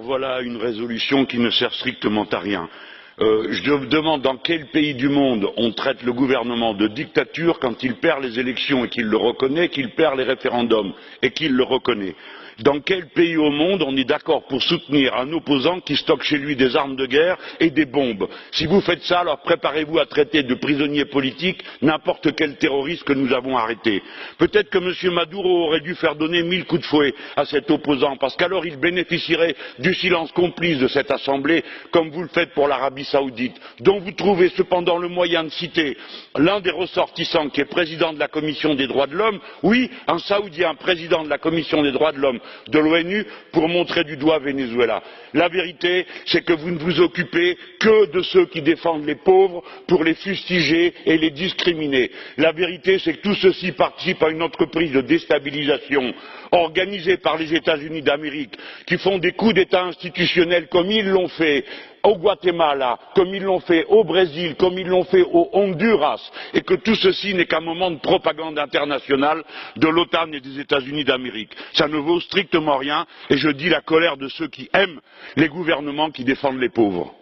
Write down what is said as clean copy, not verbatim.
Voilà une résolution qui ne sert strictement à rien. Je me demande dans quel pays du monde on traite le gouvernement de dictature quand il perd les élections et qu'il le reconnaît, qu'il perd les référendums et qu'il le reconnaît. Dans quel pays au monde on est d'accord pour soutenir un opposant qui stocke chez lui des armes de guerre et des bombes? Si vous faites ça, alors préparez-vous à traiter de prisonnier politique n'importe quel terroriste que nous avons arrêté. Peut-être que M. Maduro aurait dû faire donner 1000 coups de fouet à cet opposant, parce qu'alors il bénéficierait du silence complice de cette Assemblée, comme vous le faites pour l'Arabie Saoudite, dont vous trouvez cependant le moyen de citer l'un des ressortissants qui est président de la Commission des droits de l'homme, oui, un Saoudien président de la Commission des droits de l'homme de l'ONU, pour montrer du doigt Venezuela. La vérité, c'est que vous ne vous occupez que de ceux qui défendent les pauvres pour les fustiger et les discriminer. La vérité, c'est que tout ceci participe à une entreprise de déstabilisation organisée par les États-Unis d'Amérique, qui font des coups d'État institutionnels comme ils l'ont fait au Guatemala, comme ils l'ont fait au Brésil, comme ils l'ont fait au Honduras, et que tout ceci n'est qu'un moment de propagande internationale de l'OTAN et des États-Unis d'Amérique. Ça ne vaut strictement rien, et je dis la colère de ceux qui aiment les gouvernements qui défendent les pauvres.